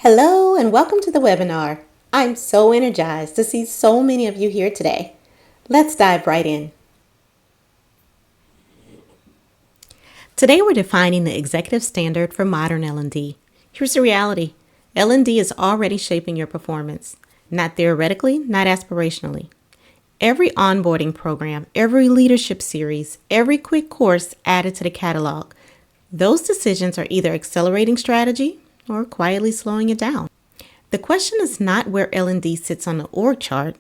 Hello and welcome to the webinar. I'm so energized to see so many of you here today. Let's dive right in. Today we're defining the executive standard for modern L&D. Here's the reality. L&D is already shaping your performance, not theoretically, not aspirationally. Every onboarding program, every leadership series, every quick course added to the catalog, those decisions are either accelerating strategy or quietly slowing it down. The question is not where L&D sits on the org chart.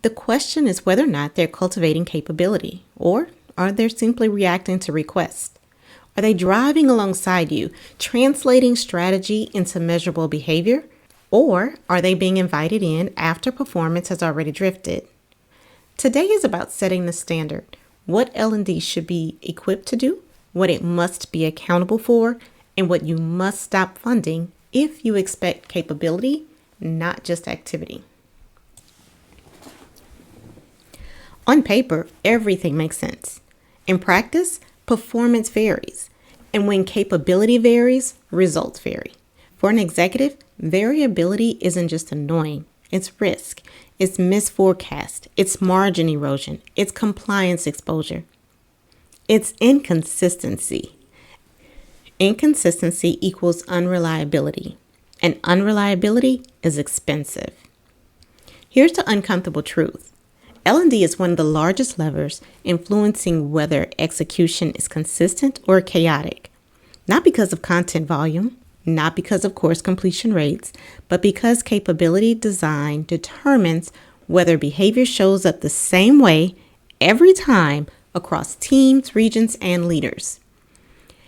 The question is whether or not they're cultivating capability, or are they simply reacting to requests? Are they driving alongside you, translating strategy into measurable behavior, or are they being invited in after performance has already drifted? Today is about setting the standard, what L&D should be equipped to do, what it must be accountable for, and what you must stop funding if you expect capability, not just activity. On paper, everything makes sense. In practice, performance varies. And when capability varies, results vary. For an executive, variability isn't just annoying. It's risk. It's misforecast. It's margin erosion. It's compliance exposure. It's inconsistency. Inconsistency equals unreliability, and unreliability is expensive. Here's the uncomfortable truth. L&D is one of the largest levers influencing whether execution is consistent or chaotic, not because of content volume, not because of course completion rates, but because capability design determines whether behavior shows up the same way every time across teams, regions, and leaders.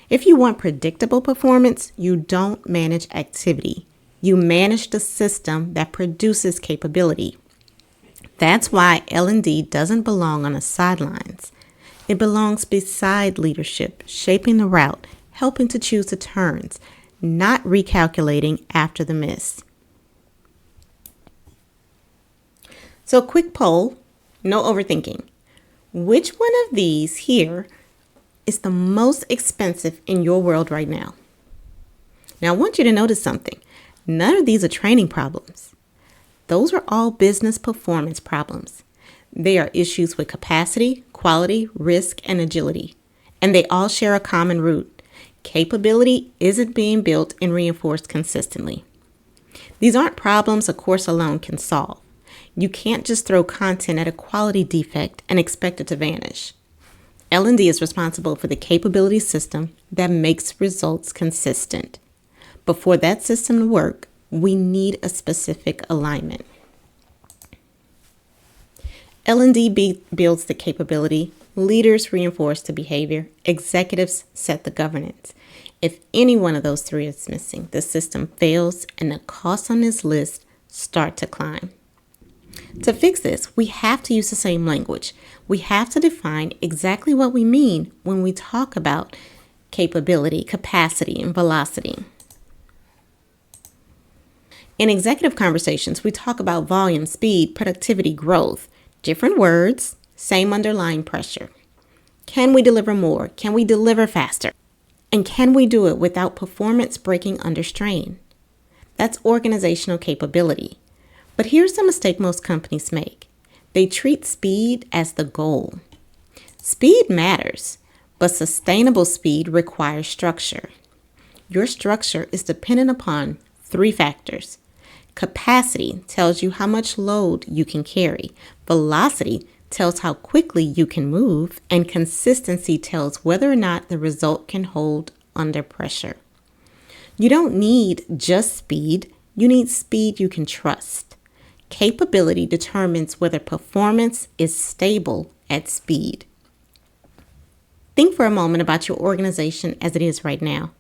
If you want predictable performance, you don't manage activity. You manage the system that produces capability. That's why L&D doesn't belong on the sidelines. It belongs beside leadership, shaping the route, helping to choose the turns, not recalculating after the miss. So quick poll, no overthinking. Which one of these here is the most expensive in your world right now? Now, I want you to notice something. None of these are training problems. Those are all business performance problems. They are issues with capacity, quality, risk, and agility. And they all share a common root. Capability isn't being built and reinforced consistently. These aren't problems a course alone can solve. You can't just throw content at a quality defect and expect it to vanish. L&D is responsible for the capability system that makes results consistent. But for that system to work, we need a specific alignment. L&D builds the capability, leaders reinforce the behavior, executives set the governance. If any one of those three is missing, the system fails and the costs on this list start to climb. To fix this, we have to use the same language. We have to define exactly what we mean when we talk about capability, capacity, and velocity. In executive conversations, we talk about volume, speed, productivity, growth. Different words, same underlying pressure. Can we deliver more? Can we deliver faster? And can we do it without performance breaking under strain? That's organizational capability. But here's the mistake most companies make. They treat speed as the goal. Speed matters, but sustainable speed requires structure. Your structure is dependent upon three factors. Capacity tells you how much load you can carry. Velocity tells how quickly you can move. And consistency tells whether or not the result can hold under pressure. You don't need just speed. You need speed you can trust. Capability determines whether performance is stable at speed. Think for a moment about your organization as it is right now.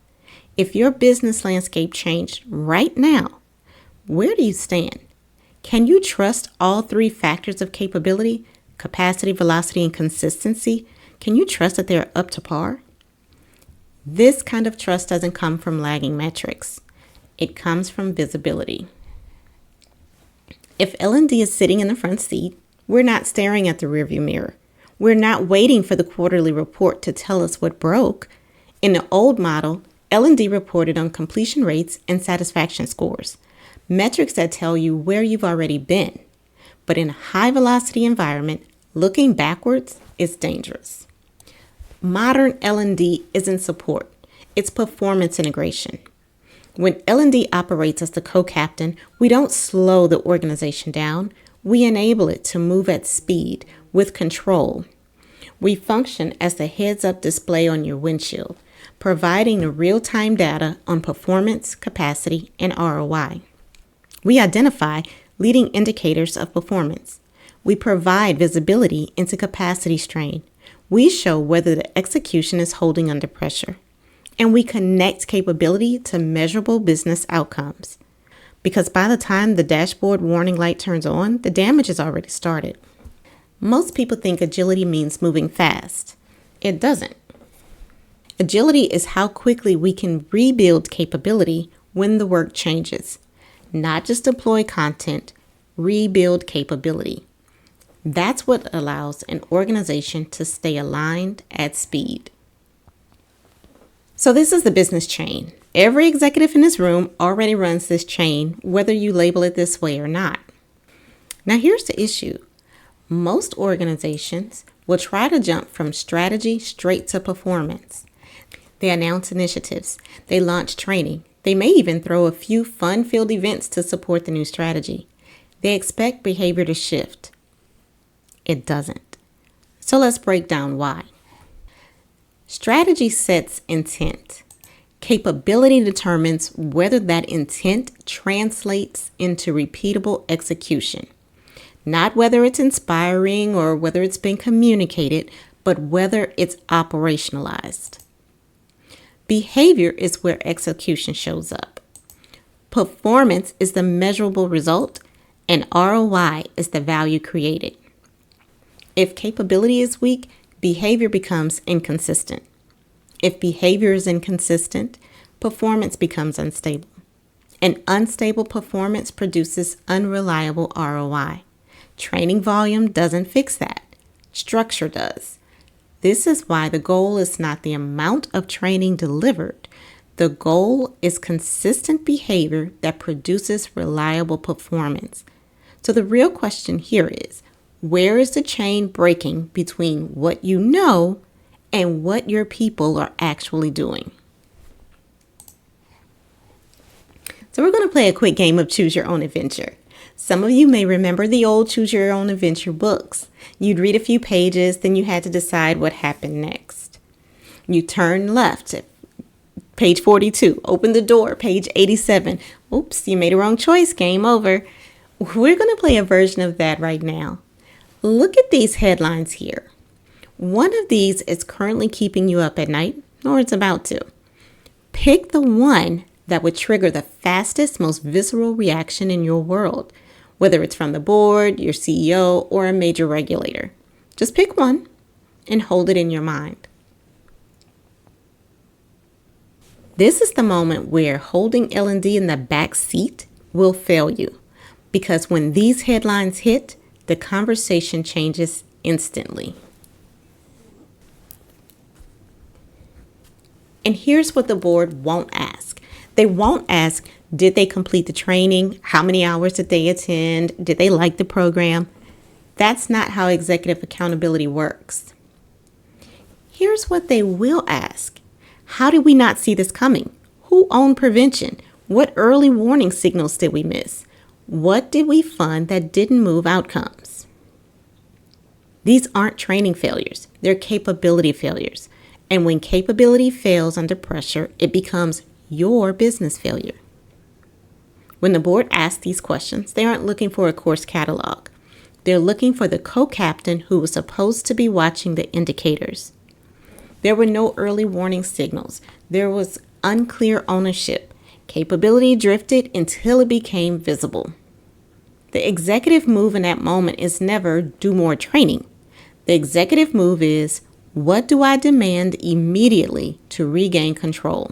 If your business landscape changed right now, where do you stand? Can you trust all three factors of capability, capacity, velocity, and consistency? Can you trust that they're up to par? This kind of trust doesn't come from lagging metrics. It comes from visibility. If L&D is sitting in the front seat, we're not staring at the rearview mirror. We're not waiting for the quarterly report to tell us what broke. In the old model, L&D reported on completion rates and satisfaction scores. metrics that tell you where you've already been. But in a high-velocity environment, looking backwards is dangerous. Modern L&D isn't support, it's performance integration. When L&D operates as the co-captain, we don't slow the organization down, we enable it to move at speed with control. We function as the heads-up display on your windshield, providing the real-time data on performance, capacity, and ROI. We identify leading indicators of performance. We provide visibility into capacity strain. We show whether the execution is holding under pressure. And we connect capability to measurable business outcomes. Because by the time the dashboard warning light turns on, the damage has already started. Most people think agility means moving fast. It doesn't. Agility is how quickly we can rebuild capability when the work changes. Not just deploy content, rebuild capability. That's what allows an organization to stay aligned at speed. So this is the business chain. Every executive in this room already runs this chain, whether you label it this way or not. Now here's the issue. Most organizations will try to jump from strategy straight to performance. They announce initiatives. They launch training. They may even throw a few fun-filled events to support the new strategy. They expect behavior to shift. It doesn't. So let's break down why. Strategy sets intent. Capability determines whether that intent translates into repeatable execution. Not whether it's inspiring or whether it's been communicated, but whether it's operationalized. Behavior is where execution shows up. Performance is the measurable result, and ROI is the value created. If capability is weak, behavior becomes inconsistent. If behavior is inconsistent, performance becomes unstable. And unstable performance produces unreliable ROI. Training volume doesn't fix that. Structure does. This is why the goal is not the amount of training delivered. The goal is consistent behavior that produces reliable performance. So the real question here is, where is the chain breaking between what you know and what your people are actually doing? So we're going to play a quick game of Choose Your Own Adventure. Some of you may remember the old Choose Your Own Adventure books. You'd read a few pages, then you had to decide what happened next. You turn left at page 42, open the door, page 87. Oops, you made a wrong choice, game over. We're going to play a version of that right now. Look at these headlines here. One of these is currently keeping you up at night, or it's about to. Pick the one that would trigger the fastest, most visceral reaction in your world, whether it's from the board, your CEO, or a major regulator. Just pick one and hold it in your mind. This is the moment where holding L&D in the back seat will fail you, because when these headlines hit, the conversation changes instantly. And here's what the board won't ask. They won't ask, did they complete the training? How many hours did they attend? Did they like the program? That's not how executive accountability works. Here's what they will ask. How did we not see this coming? Who owned prevention? What early warning signals did we miss? What did we fund that didn't move outcomes? These aren't training failures. They're capability failures. And when capability fails under pressure, it becomes your business failure. When the board asks these questions, they aren't looking for a course catalog. They're looking for the co-captain who was supposed to be watching the indicators. There were no early warning signals. There was unclear ownership. Capability drifted until it became visible. The executive move in that moment is never do more training. The executive move is, what do I demand immediately to regain control?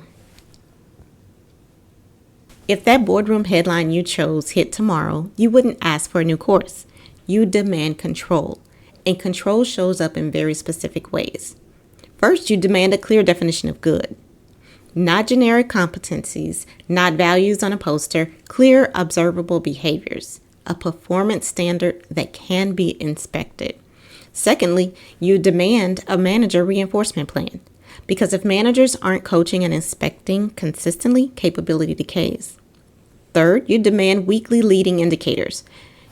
If that boardroom headline you chose hit tomorrow, you wouldn't ask for a new course. You demand control, and control shows up in very specific ways. First, you demand a clear definition of good. Not generic competencies, not values on a poster, clear, observable behaviors, a performance standard that can be inspected. Secondly, you demand a manager reinforcement plan, because if managers aren't coaching and inspecting consistently, capability decays. Third, you demand weekly leading indicators.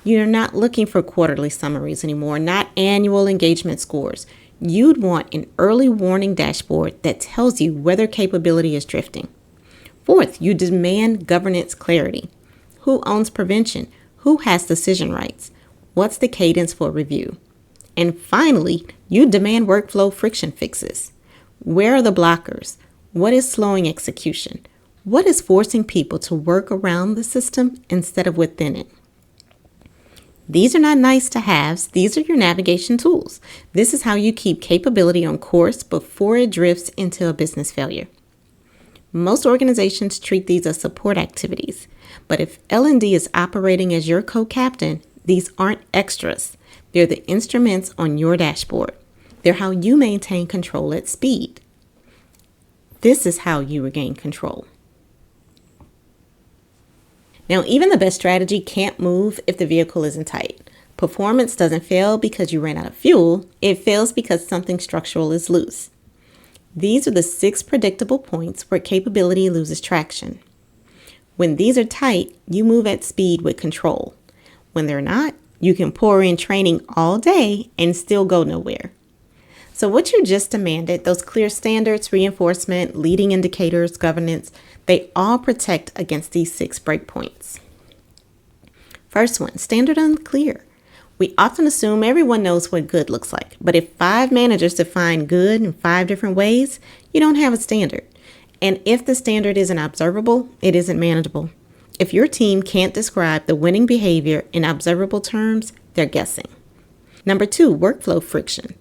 You're not looking for quarterly summaries anymore, not annual engagement scores. You'd want an early warning dashboard that tells you whether capability is drifting. Fourth, you demand governance clarity. Who owns prevention? Who has decision rights? What's the cadence for review? And finally, you demand workflow friction fixes. Where are the blockers? What is slowing execution? What is forcing people to work around the system instead of within it? These are not nice to haves. These are your navigation tools. This is how you keep capability on course before it drifts into a business failure. Most organizations treat these as support activities, but if L&D is operating as your co-captain, these aren't extras. They're the instruments on your dashboard. They're how you maintain control at speed. This is how you regain control. Now, even the best strategy can't move if the vehicle isn't tight. Performance doesn't fail because you ran out of fuel. It fails because something structural is loose. These are the 6 predictable points where capability loses traction. When these are tight, you move at speed with control. When they're not, you can pour in training all day and still go nowhere. So what you just demanded, those clear standards, reinforcement, leading indicators, governance, they all protect against these 6 breakpoints. First one, standard unclear. We often assume everyone knows what good looks like, but if 5 managers define good in 5 different ways, you don't have a standard. And if the standard isn't observable, it isn't manageable. If your team can't describe the winning behavior in observable terms, they're guessing. Number 2, workflow friction.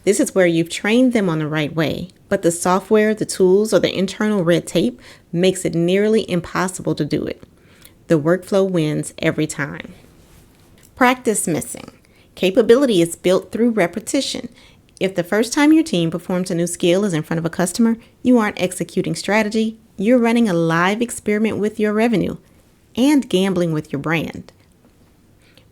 This is where you've trained them on the right way, but the software, the tools, or the internal red tape makes it nearly impossible to do it. The workflow wins every time. Practice missing. Capability is built through repetition. If the first time your team performs a new skill is in front of a customer, you aren't executing strategy, you're running a live experiment with your revenue and gambling with your brand.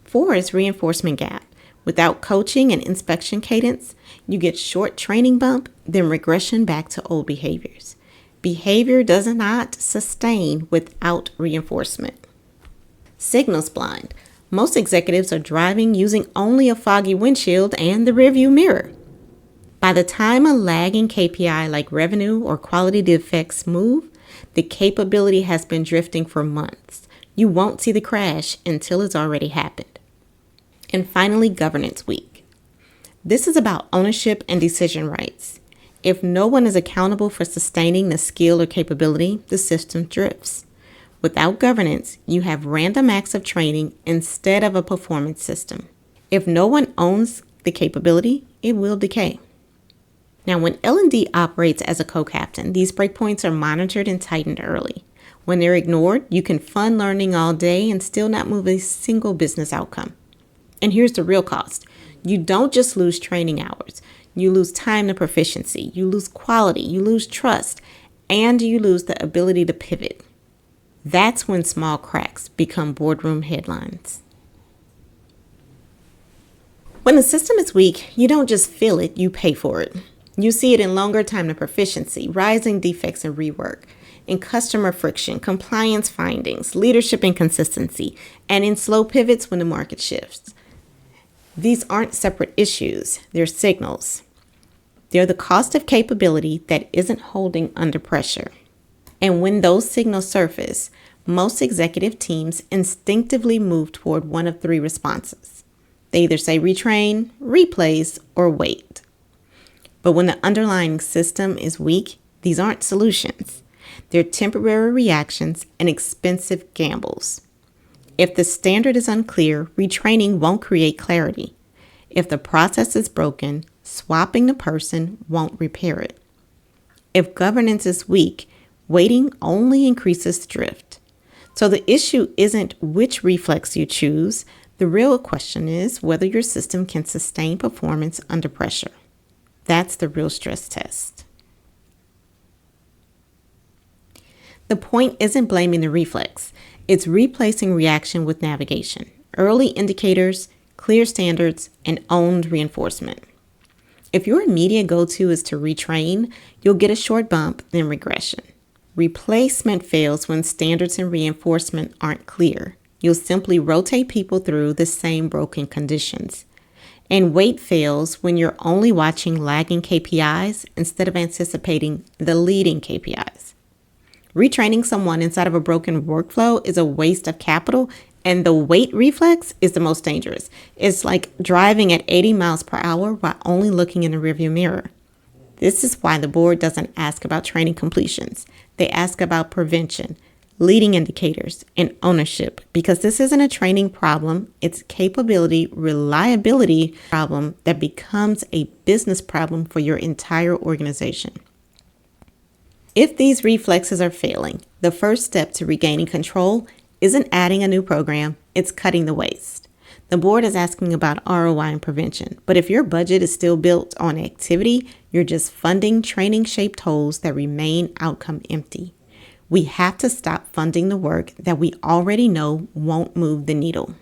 4 is reinforcement gap. Without coaching and inspection cadence, you get short training bump, then regression back to old behaviors. Behavior does not sustain without reinforcement. Signals blind. Most executives are driving using only a foggy windshield and the rearview mirror. By the time a lagging KPI like revenue or quality defects move, the capability has been drifting for months. You won't see the crash until it's already happened. And finally, governance weak. This is about ownership and decision rights. If no one is accountable for sustaining the skill or capability, the system drifts. Without governance, you have random acts of training instead of a performance system. If no one owns the capability, it will decay. Now, when L&D operates as a co-captain, these breakpoints are monitored and tightened early. When they're ignored, you can fund learning all day and still not move a single business outcome. And here's the real cost. You don't just lose training hours. You lose time to proficiency. You lose quality. You lose trust. And you lose the ability to pivot. That's when small cracks become boardroom headlines. When the system is weak, you don't just feel it, you pay for it. You see it in longer time to proficiency, rising defects and rework, in customer friction, compliance findings, leadership inconsistency, and in slow pivots when the market shifts. These aren't separate issues, they're signals. They're the cost of capability that isn't holding under pressure. And when those signals surface, most executive teams instinctively move toward one of 3 responses. They either say retrain, replace, or wait. But when the underlying system is weak, these aren't solutions. They're temporary reactions and expensive gambles. If the standard is unclear, retraining won't create clarity. If the process is broken, swapping the person won't repair it. If governance is weak, waiting only increases drift. So the issue isn't which reflex you choose. The real question is whether your system can sustain performance under pressure. That's the real stress test. The point isn't blaming the reflex. It's replacing reaction with navigation, early indicators, clear standards, and owned reinforcement. If your immediate go-to is to retrain, you'll get a short bump, then regression. Replacement fails when standards and reinforcement aren't clear. You'll simply rotate people through the same broken conditions. And weight fails when you're only watching lagging KPIs instead of anticipating the leading KPIs. Retraining someone inside of a broken workflow is a waste of capital, and the weight reflex is the most dangerous. It's like driving at 80 miles per hour while only looking in the rearview mirror. This is why the board doesn't ask about training completions. They ask about prevention, leading indicators, and ownership, because this isn't a training problem. It's a capability, reliability problem that becomes a business problem for your entire organization. If these reflexes are failing, the first step to regaining control isn't adding a new program, it's cutting the waste. The board is asking about ROI and prevention, but if your budget is still built on activity, you're just funding training-shaped holes that remain outcome empty. We have to stop funding the work that we already know won't move the needle.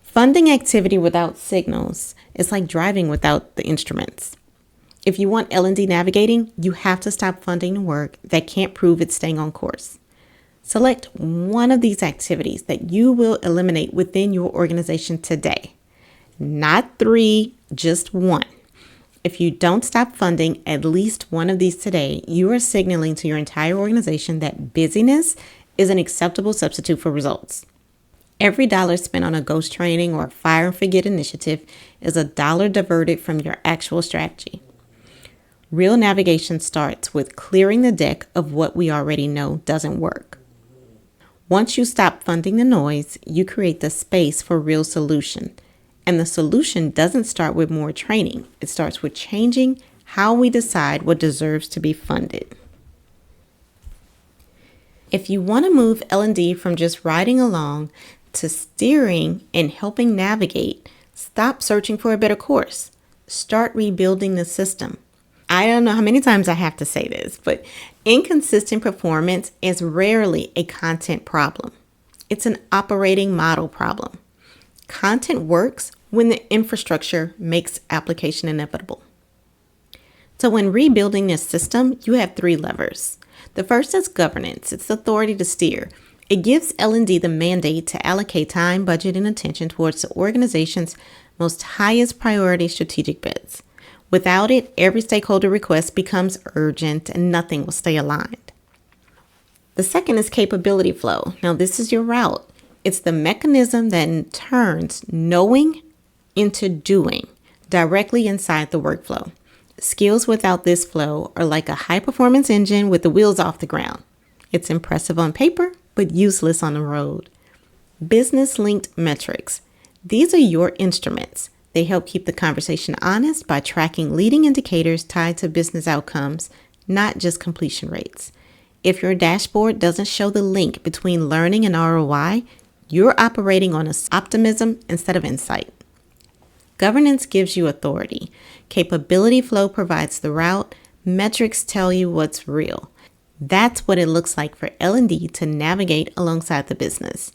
Funding activity without signals is like driving without the instruments. If you want L&D navigating, you have to stop funding the work that can't prove it's staying on course. Select one of these activities that you will eliminate within your organization today. Not 3, just 1. If you don't stop funding at least one of these today, you are signaling to your entire organization that busyness is an acceptable substitute for results. Every dollar spent on a ghost training or a fire and forget initiative is a dollar diverted from your actual strategy. Real navigation starts with clearing the deck of what we already know doesn't work. Once you stop funding the noise, you create the space for real solution. And the solution doesn't start with more training. It starts with changing how we decide what deserves to be funded. If you want to move L&D from just riding along to steering and helping navigate, stop searching for a better course. Start rebuilding the system. I don't know how many times I have to say this, but inconsistent performance is rarely a content problem. It's an operating model problem. Content works when the infrastructure makes application inevitable. So when rebuilding this system, you have 3 levers. The first is governance. It's the authority to steer. It gives L&D the mandate to allocate time, budget, and attention towards the organization's most highest priority strategic bets. Without it, every stakeholder request becomes urgent and nothing will stay aligned. The second is capability flow. Now, this is your route. It's the mechanism that turns knowing into doing directly inside the workflow. Skills without this flow are like a high-performance engine with the wheels off the ground. It's impressive on paper, but useless on the road. Business-linked metrics. These are your instruments. They help keep the conversation honest by tracking leading indicators tied to business outcomes, not just completion rates. If your dashboard doesn't show the link between learning and ROI, you're operating on optimism instead of insight. Governance gives you authority. Capability flow provides the route. Metrics tell you what's real. That's what it looks like for L&D to navigate alongside the business.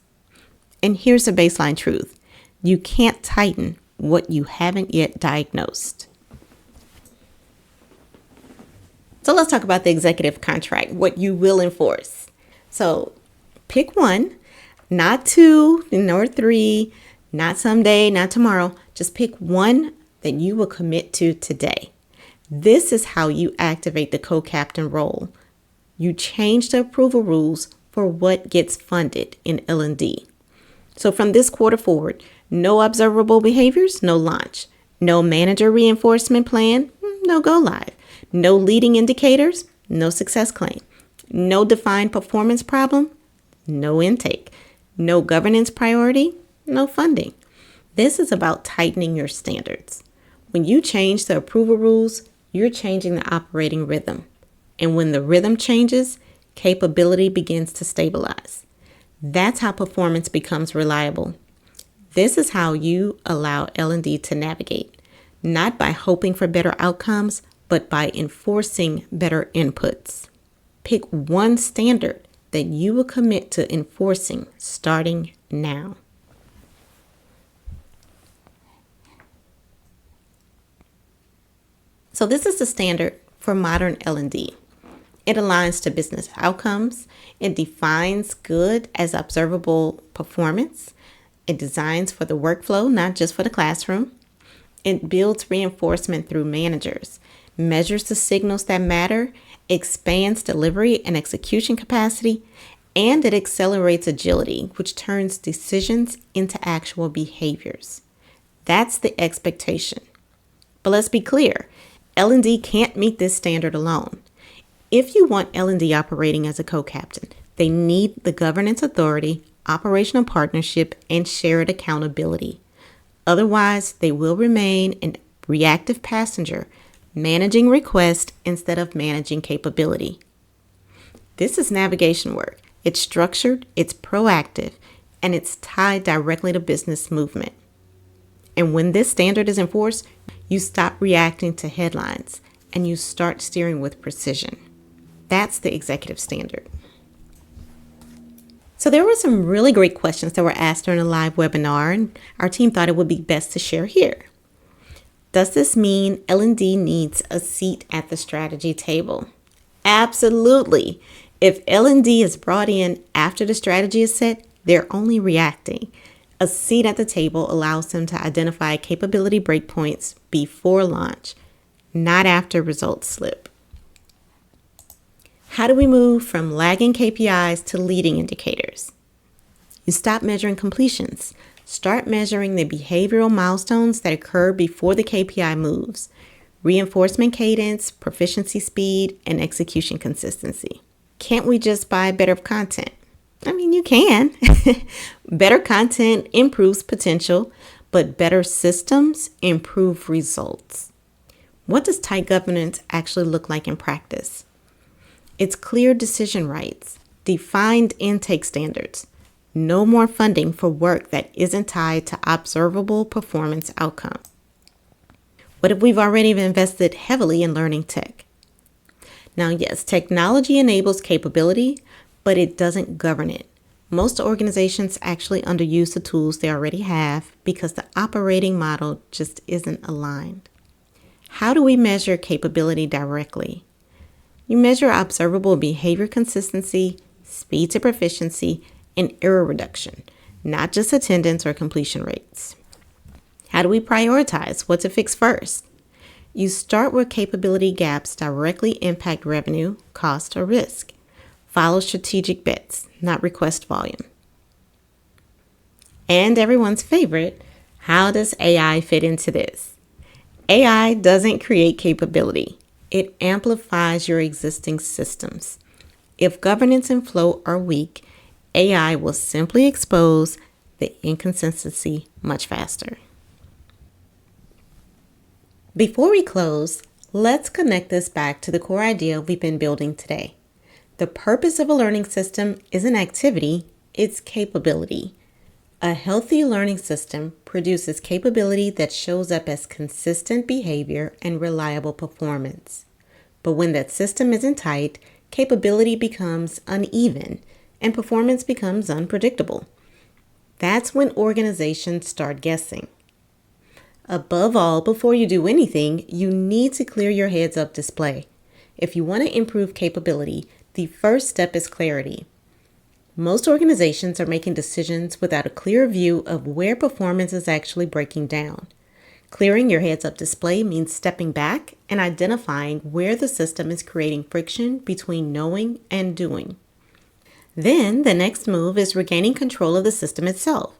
And here's the baseline truth. You can't tighten what you haven't yet diagnosed. So let's talk about the executive contract, what you will enforce. So pick one, not 2 nor 3, not someday, not tomorrow. Just pick one that you will commit to today. This is how you activate the co-captain role. You change the approval rules for what gets funded in L&D. So from this quarter forward, no observable behaviors, no launch. No manager reinforcement plan, no go live. No leading indicators, no success claim. No defined performance problem, no intake. No governance priority, no funding. This is about tightening your standards. When you change the approval rules, you're changing the operating rhythm. And when the rhythm changes, capability begins to stabilize. That's how performance becomes reliable. This is how you allow L&D to navigate, not by hoping for better outcomes, but by enforcing better inputs. Pick one standard that you will commit to enforcing starting now. So this is the standard for modern L&D. It aligns to business outcomes. It defines good as observable performance. It designs for the workflow, not just for the classroom. It builds reinforcement through managers, measures the signals that matter, expands delivery and execution capacity, and it accelerates agility, which turns decisions into actual behaviors. That's the expectation. But let's be clear, L&D can't meet this standard alone. If you want L&D operating as a co-captain, they need the governance authority, operational partnership, and shared accountability. Otherwise, they will remain an reactive passenger, managing requests instead of managing capability. This is navigation work. It's structured, it's proactive, and it's tied directly to business movement. And when this standard is enforced, you stop reacting to headlines and you start steering with precision. That's the executive standard. So there were some really great questions that were asked during a live webinar, and our team thought it would be best to share here. Does this mean L&D needs a seat at the strategy table? Absolutely. If L&D is brought in after the strategy is set, they're only reacting. A seat at the table allows them to identify capability breakpoints before launch, not after results slip. How do we move from lagging KPIs to leading indicators? You stop measuring completions. Start measuring the behavioral milestones that occur before the KPI moves. Reinforcement cadence, proficiency speed, and execution consistency. Can't we just buy better content? I mean, you can. Better content improves potential, but better systems improve results. What does tight governance actually look like in practice? It's clear decision rights, defined intake standards, no more funding for work that isn't tied to observable performance outcomes. What if we've already invested heavily in learning tech? Now, yes, technology enables capability, but it doesn't govern it. Most organizations actually underuse the tools they already have because the operating model just isn't aligned. How do we measure capability directly? You measure observable behavior consistency, speed to proficiency, and error reduction, not just attendance or completion rates. How do we prioritize what to fix first? You start where capability gaps directly impact revenue, cost, or risk. Follow strategic bets, not request volume. And everyone's favorite, how does AI fit into this? AI doesn't create capability. It amplifies your existing systems. If governance and flow are weak, AI will simply expose the inconsistency much faster. Before we close, let's connect this back to the core idea we've been building today. The purpose of a learning system isn't activity, it's capability. A healthy learning system produces capability that shows up as consistent behavior and reliable performance. But when that system isn't tight, capability becomes uneven and performance becomes unpredictable. That's when organizations start guessing. Above all, before you do anything, you need to clear your heads-up display. If you want to improve capability, the first step is clarity. Most organizations are making decisions without a clear view of where performance is actually breaking down. Clearing your heads-up display means stepping back and identifying where the system is creating friction between knowing and doing. Then the next move is regaining control of the system itself.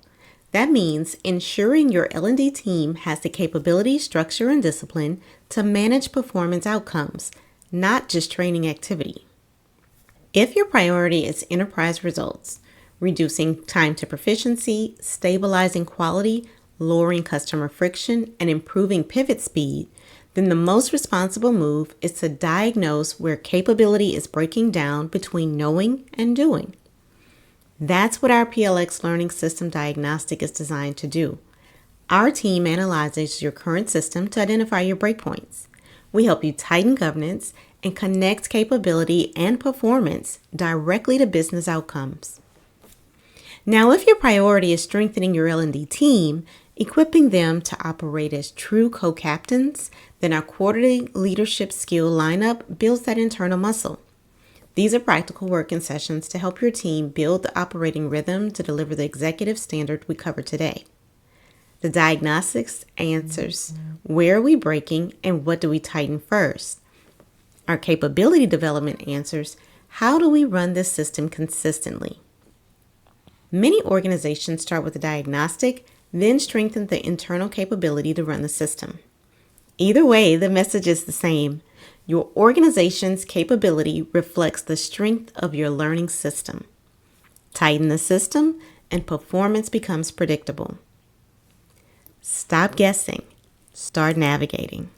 That means ensuring your L&D team has the capability, structure, and discipline to manage performance outcomes, not just training activity. If your priority is enterprise results, reducing time to proficiency, stabilizing quality, lowering customer friction, and improving pivot speed, then the most responsible move is to diagnose where capability is breaking down between knowing and doing. That's what our PLX Learning System Diagnostic is designed to do. Our team analyzes your current system to identify your breakpoints. We help you tighten governance, and connects capability and performance directly to business outcomes. Now, if your priority is strengthening your L&D team, equipping them to operate as true co-captains, then our quarterly leadership skill lineup builds that internal muscle. These are practical working sessions to help your team build the operating rhythm to deliver the executive standard we covered today. The diagnostics answers where are we breaking and what do we tighten first. Our capability development answers how do we run this system consistently. Many organizations start with a diagnostic, then strengthen the internal capability to run the system. Either way, the message is the same. Your organization's capability reflects the strength of your learning system. Tighten the system, and performance becomes predictable. Stop guessing. Start navigating.